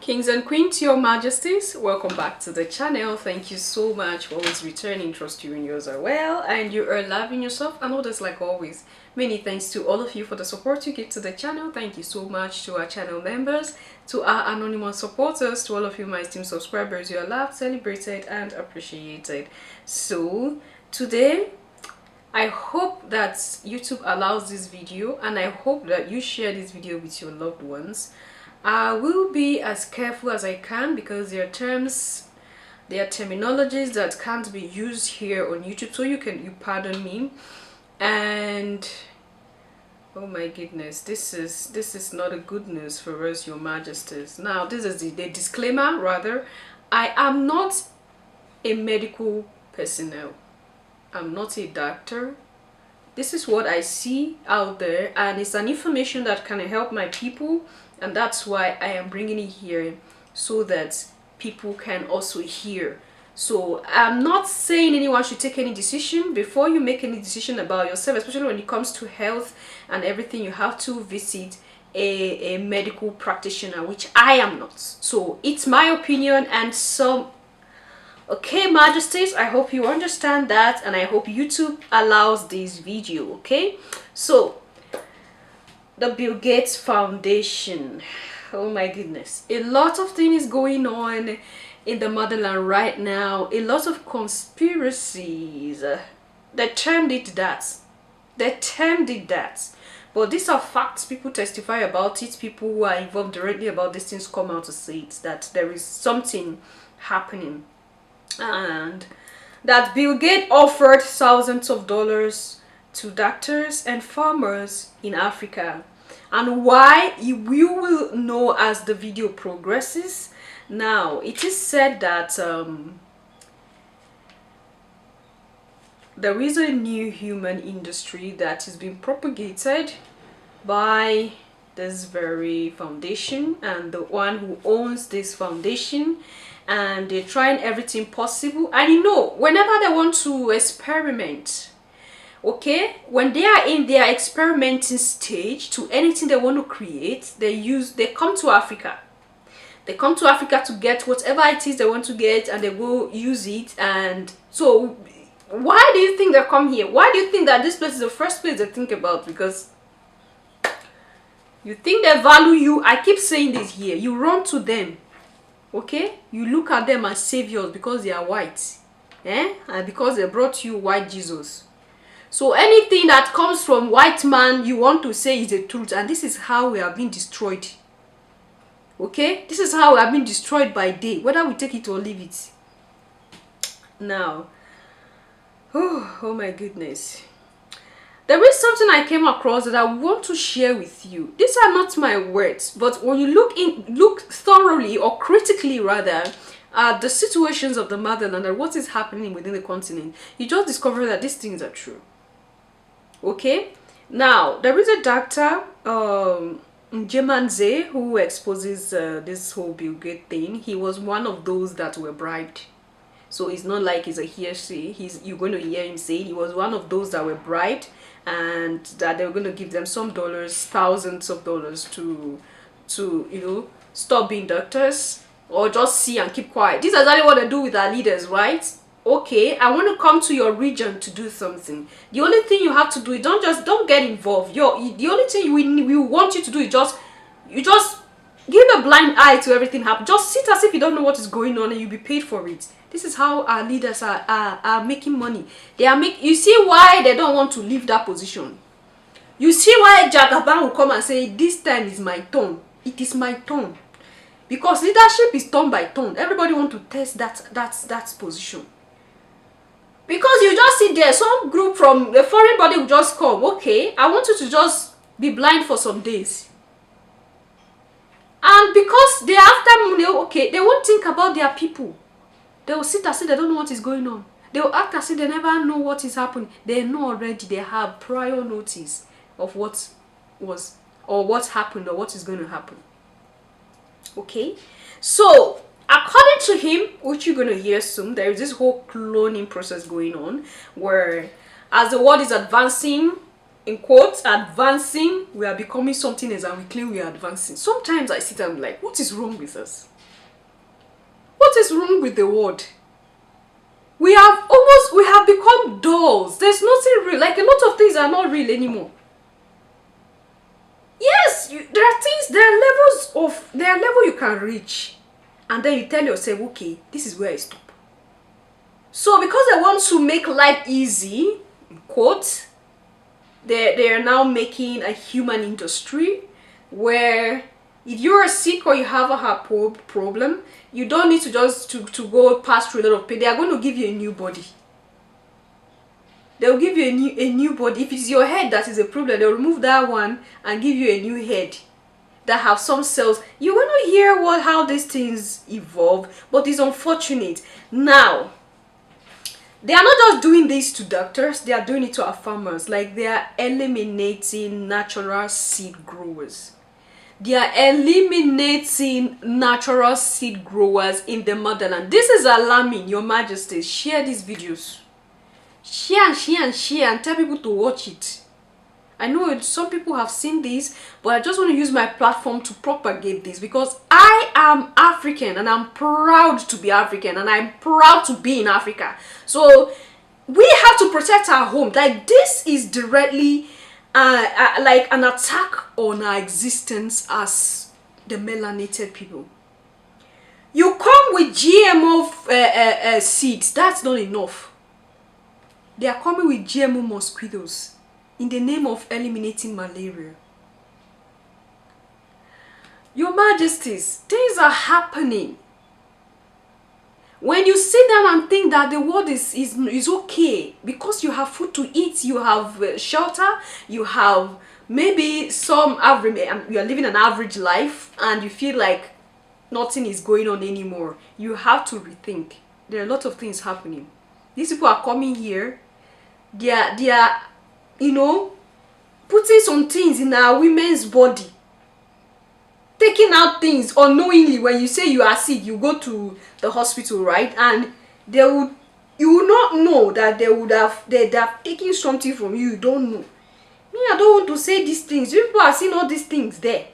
Kings and Queens, your majesties, welcome back to the channel. Thank you so much for always returning. Trust you and yours are well and you are loving yourself and others like always. Many thanks to all of you for the support you give to the channel. Thank you so much to our channel members, to our anonymous supporters, to all of you my esteemed subscribers. You are loved, celebrated and appreciated. So today I hope that YouTube allows this video, and I hope that you share this video with your loved ones. I will be as careful as I can because there are terms, there are terminologies that can't be used here on YouTube, so you pardon me. And oh my goodness, this is not a good news for us, your majesties. Now this is the disclaimer rather. I am not a medical personnel. I'm not a doctor. This is what I see out there, and it's an information that can help my people, and that's why I am bringing it here so that people can also hear. So I'm not saying anyone should take any decision. Before you make any decision about yourself, especially when it comes to health and everything, you have to visit a medical practitioner, which I am not. So it's my opinion and some. Okay, majesties, I hope you understand that, and I hope YouTube allows this video. Okay, so the Bill Gates Foundation, oh my goodness, a lot of things going on in the motherland right now, a lot of conspiracies. They termed it that, but these are facts. People testify about it. People who are involved directly about these things come out to say it, that there is something happening, and that Bill Gates offered thousands of dollars to doctors and farmers in Africa. And why, you will know as the video progresses. Now it is said that there is a new human industry that is being propagated by this very foundation, and the one who owns this foundation, and they're trying everything possible. And you know, whenever they want to experiment, okay, when they are in their experimenting stage to anything they want to create, they come to Africa. They come to Africa to get whatever it is they want to get, and they go use it. And so why do you think they come here? Why do you think that this place is the first place they think about? Because you think they value you. I keep saying this here. You run to them, okay? You look at them as saviors because they are white, and because they brought you white Jesus. So anything that comes from white man, you want to say is the truth. And this is how we have been destroyed. Okay, this is how we have been destroyed by day, whether we take it or leave it. Now, oh my goodness, there is something I came across that I want to share with you. These are not my words, but when you look thoroughly, or critically rather, at the situations of the motherland and what is happening within the continent, you just discover that these things are true. Okay, now there is a doctor, Gtes, who exposes this whole Bill Gates thing. He was one of those that were bribed. So it's not like it's a hearsay. You're going to hear him say he was one of those that were bribed, and that they were going to give them some dollars, thousands of dollars to you know, stop being doctors or just see and keep quiet. This is exactly what they do with our leaders, right? Okay, I want to come to your region to do something. The only thing you have to do is don't get involved. The only thing we want you to do is you just give a blind eye to everything happen. Just sit as if you don't know what is going on, and you'll be paid for it. This is how our leaders are making money. You see why they don't want to leave that position. You see why Jagaban will come and say, this time is my turn. It is my turn. Because leadership is turn by turn. Everybody want to test that position. Because you just sit there, some group from the foreign body will just come. Okay, I want you to just be blind for some days. And because they have after money, okay, they won't think about their people. They will sit as if they don't know what is going on. They will act as if they never know what is happening. They know already. They have prior notice of what was, or what happened, or what is going to happen. Okay, so according to him, which you're going to hear soon, there is this whole cloning process going on, where as the world is advancing, in quotes, advancing, we are becoming something else, and we claim we are advancing. Sometimes I sit and I'm like, what is wrong with us? What is wrong with the world? We have become dolls. There's nothing real. Like, a lot of things are not real anymore. Yes, there are things, there are levels you can reach, and then you tell yourself, okay, this is where I stop. So because they want to make life easy, in quotes, they are now making a human industry where if you're sick or you have a heart problem, you don't need to just to go pass through a lot of pain. They are going to give you a new body. They'll give you a new body. If it's your head that is a problem, they'll remove that one and give you a new head that have some cells. You want to hear how these things evolve, but it's unfortunate. Now, they are not just doing this to doctors, they are doing it to our farmers. Like, they are eliminating natural seed growers. They are eliminating natural seed growers in the motherland. This is alarming, Your Majesty. Share these videos. Share and tell people to watch it. I know some people have seen this, but I just want to use my platform to propagate this, because I am African and I'm proud to be African and I'm proud to be in Africa. So we have to protect our home. Like, this is directly like an attack on our existence as the melanated people. You come with GMO seeds, that's not enough. They are coming with GMO mosquitoes in the name of eliminating malaria. Your Majesties, things are happening. When you sit down and think that the world is okay because you have food to eat, you have shelter, you have maybe some average, you are living an average life, and you feel like nothing is going on anymore, you have to rethink. There are a lot of things happening. These people are coming here. They are, you know, putting some things in our women's body, taking out things unknowingly. When you say you are sick, you go to the hospital, right? And you will not know that they'd have taken something from you. You don't know. Me, I don't want to say these things. You people are seeing all these things there.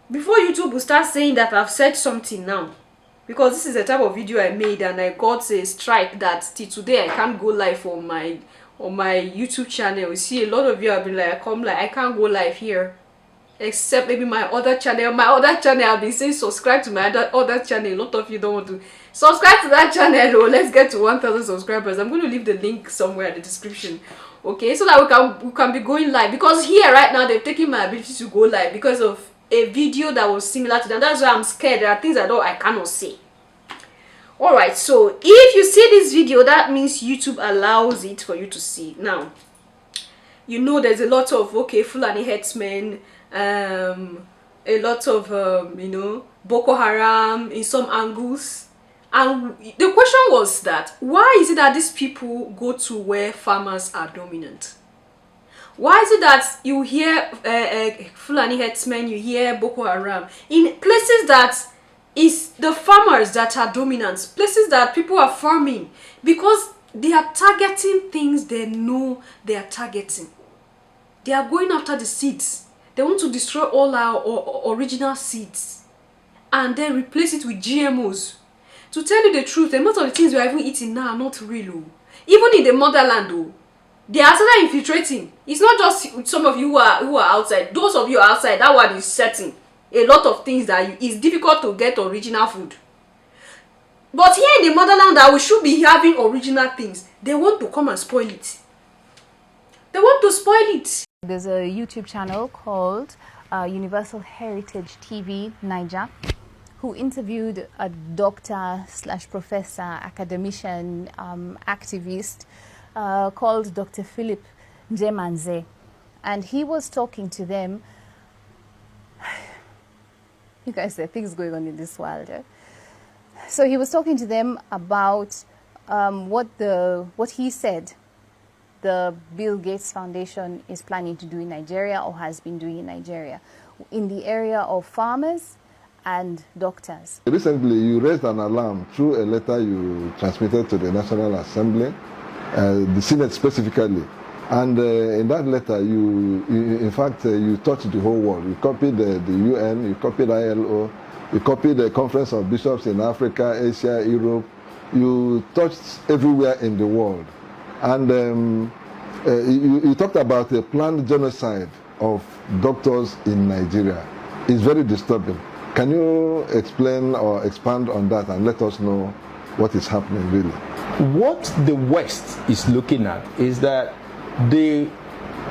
Before YouTube will start saying that I've said something now. Because this is the type of video I made and I got a strike that till today I can't go live on my YouTube channel. You see, a lot of you have been like, I can't go live here. Except maybe my other channel. My other channel, I've been saying subscribe to my other channel. A lot of you don't want to subscribe to that channel. Oh, let's get to 1,000 subscribers. I'm going to leave the link somewhere in the description. Okay, so that we can be going live. Because here right now, they've taken my ability to go live because of a video that was similar to that. That's why I'm scared. There are things I cannot say. Alright, so if you see this video, that means YouTube allows it for you to see. Now, you know there's a lot of, okay, Fulani headsmen, a lot of, you know, Boko Haram in some angles. And the question was that, why is it that these people go to where farmers are dominant? Why is it that you hear Fulani headsmen, you hear Boko Haram in places that is the farmers that are dominant, places that people are farming, because they are targeting things they know they are targeting. They are going after the seeds. They want to destroy all our original seeds and then replace it with GMOs. To tell you the truth, a lot of the things we are even eating now are not real. Even in the motherland, though, they are started infiltrating. It's not just some of you who are outside. Those of you outside, that one is certain. A lot of things that it's difficult to get original food. But here in the motherland that we should be having original things, they want to come and spoil it. They want to spoil it. There's a YouTube channel called Universal Heritage TV Niger, who interviewed a doctor / professor, academician, activist called Dr. Philip Njemanze. And he was talking to them. You guys, there are things going on in this world. Eh? So he was talking to them about what he said the Bill Gates Foundation is planning to do in Nigeria or has been doing in Nigeria in the area of farmers and doctors. Recently, you raised an alarm through a letter you transmitted to the National Assembly, the Senate specifically, And in that letter, in fact, you touched the whole world. You copied the UN, you copied ILO, you copied the Conference of Bishops in Africa, Asia, Europe. You touched everywhere in the world. And you talked about a planned genocide of doctors in Nigeria. It's very disturbing. Can you explain or expand on that and let us know what is happening really? What the West is looking at is that they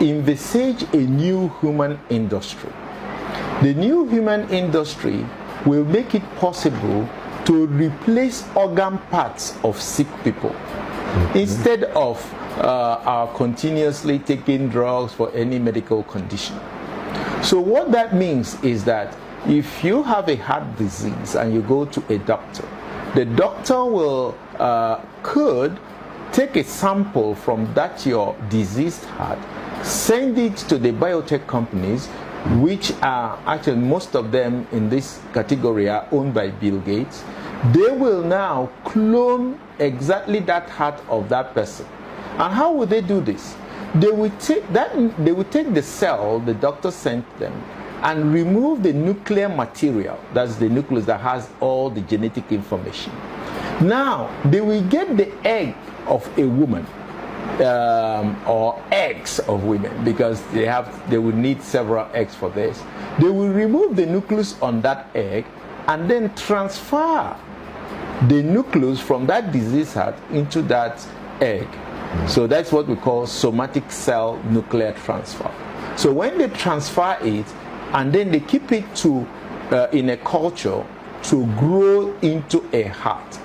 envisage a new human industry. The new human industry will make it possible to replace organ parts of sick people instead of continuously taking drugs for any medical condition. So what that means is that if you have a heart disease and you go to a doctor, the doctor will could take a sample from that your diseased heart, send it to the biotech companies, which are actually most of them in this category are owned by Bill Gates. They will now clone exactly that heart of that person. And how will they do this? They will take the cell the doctor sent them and remove the nuclear material, that's the nucleus that has all the genetic information. Now they will get the egg of a woman or eggs of women, because they will need several eggs for this. They will remove the nucleus on that egg and then transfer the nucleus from that disease heart into that egg. So that's what we call somatic cell nuclear transfer. So when they transfer it and then they keep it in a culture to grow into a heart,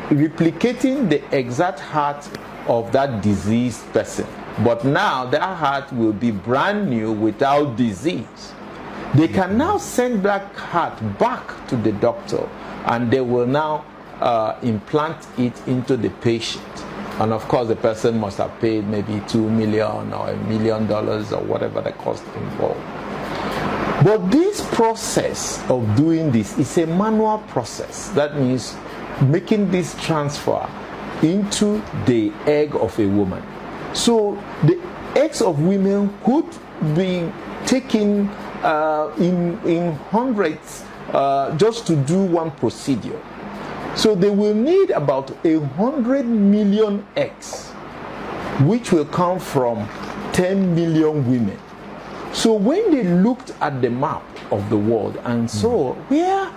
replicating the exact heart of that diseased person. But now that heart will be brand new without disease. They can now send that heart back to the doctor and they will now implant it into the patient. And of course the person must have paid maybe $2 million or $1 million or whatever the cost involved. But this process of doing this is a manual process. That means making this transfer into the egg of a woman. So the eggs of women could be taken in hundreds just to do one procedure. So they will need about 100 million eggs, which will come from 10 million women. So when they looked at the map of the world and saw where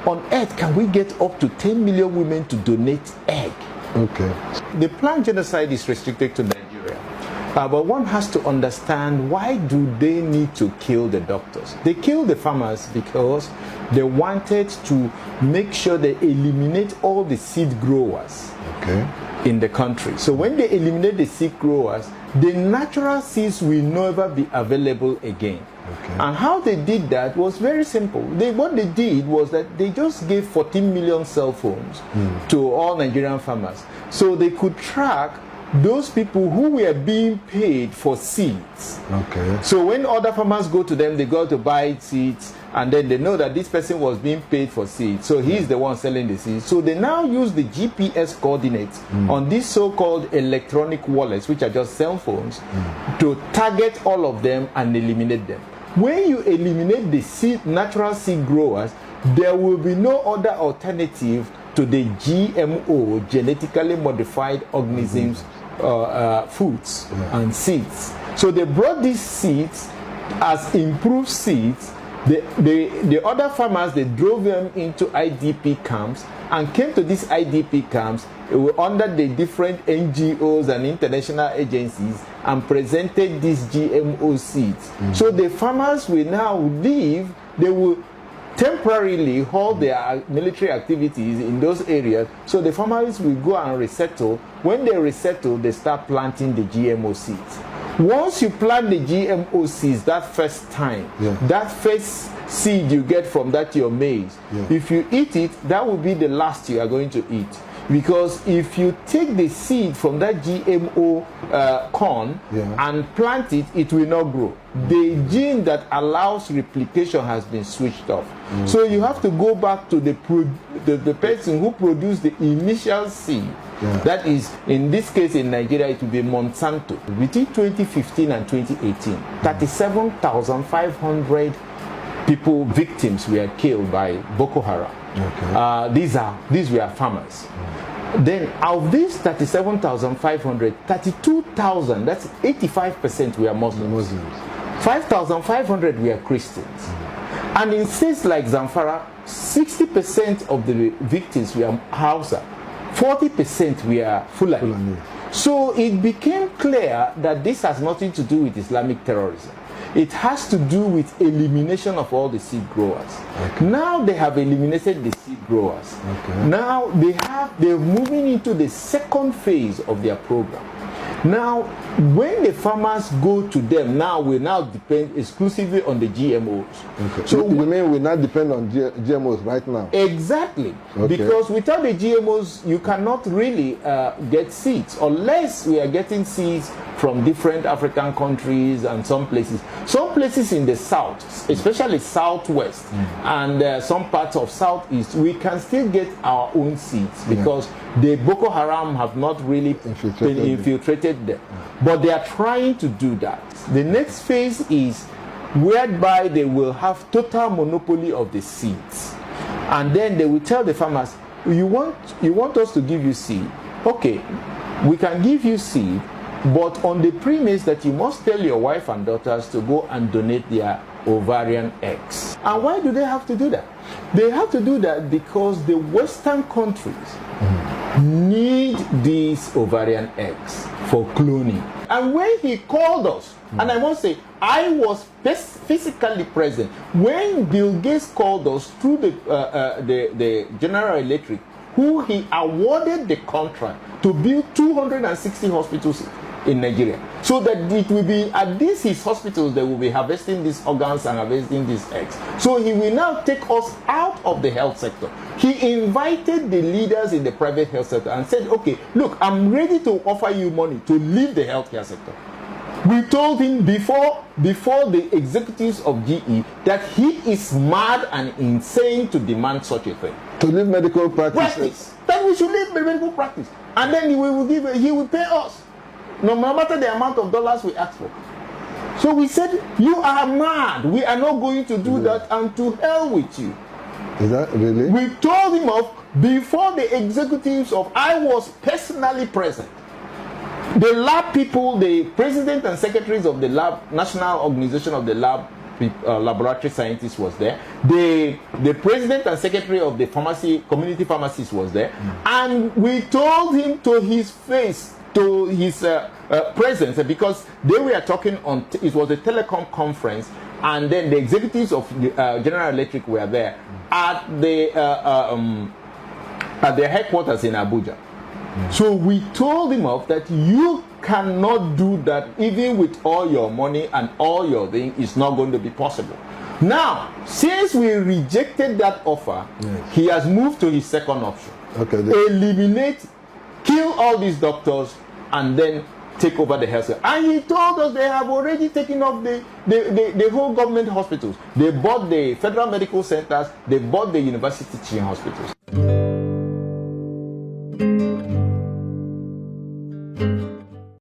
on earth can we get up to 10 million women to donate egg? Okay. The planned genocide is restricted to Nigeria. But one has to understand, why do they need to kill the doctors? They kill the farmers because they wanted to make sure they eliminate all the seed growers in the country. So when they eliminate the seed growers, the natural seeds will never be available again. And how they did that was very simple. What they did was that they just gave 14 million cell phones to all Nigerian farmers, so they could track those people who were being paid for seeds. So when other farmers go to them, they go to buy seeds, and then they know that this person was being paid for seeds, so he's the one selling the seeds. So they now use the GPS coordinates on these so-called electronic wallets, which are just cell phones, to target all of them and eliminate them. When you eliminate the natural seed growers, there will be no other alternative to the GMO, genetically modified organisms, foods and seeds. So they brought these seeds as improved seeds. The other farmers, they drove them into IDP camps and came to these IDP camps under the different NGOs and international agencies and presented these GMO seeds. So the farmers will now leave, they will temporarily hold their military activities in those areas, so the farmers will go and resettle. When they resettle, they start planting the GMO seeds. Once you plant the GMO seeds that first time, that first seed you get from that your maize, if you eat it, that will be the last you are going to eat. because if you take the seed from that GMO corn and plant it, it will not grow. The gene that allows replication has been switched off. So you have to go back to the person who produced the initial seed. That is, in this case in Nigeria, it will be Monsanto. Between 2015 and 2018, 37,500 people, victims, were killed by Boko Haram. These were farmers. Then of these 37,500, 32,000, that's 85%, were Muslims. 5,500 were Christians. And in states like Zamfara, 60% of the victims were Hausa, 40% were Fulani. So it became clear that this has nothing to do with Islamic terrorism. It has to do with elimination of all the seed growers. Now they have eliminated the seed growers. Now they're moving into the second phase of their program. Now, when the farmers go to them, now we now depend exclusively on the GMOs. So you mean we now depend on GMOs right now? Exactly. Because without the GMOs, you cannot really get seeds, unless we are getting seeds from different African countries and some places. Some places in the south, especially southwest, and some parts of southeast, we can still get our own seeds because the Boko Haram have not really been infiltrated them. But they are trying to do that. The next phase is whereby they will have total monopoly of the seeds. And then they will tell the farmers, you want us to give you seed? Okay, we can give you seed, but on the premise that you must tell your wife and daughters to go and donate their ovarian eggs. And why do they have to do that? They have to do that because the Western countries need these ovarian eggs for cloning. And when he called us, and I must say, I was physically present when Bill Gates called us through the General Electric, who he awarded the contract to build 260 hospitals in Nigeria, so that it will be at his hospitals they will be harvesting these organs and harvesting these eggs. So he will now take us out of the health sector. He invited the leaders in the private health sector and said, okay, look, I'm ready to offer you money to leave the healthcare sector. We told him before the executives of GE that he is mad and insane to demand such a thing. To leave medical practice. That we should leave medical practice. And then he will pay us, no matter the amount of dollars we ask for. So we said, you are mad. We are not going to do that, and to hell with you. Is that really? We told him off before the executives I was personally present. The lab people, the president and secretaries of the lab, National Organization of the Laboratory Scientists was there. The president and secretary of the community pharmacists was there. And we told him to his face, to his presence, because they were talking on, it was a telecom conference, and then the executives of General Electric were there at their headquarters in Abuja. So we told him off that you cannot do that, even with all your money and all your thing, it's not going to be possible. Now, since we rejected that offer, he has moved to his second option. Eliminate, kill all these doctors, and then take over the health care. And he told us they have already taken off the whole government hospitals. They bought the federal medical centers, they bought the university teaching hospitals.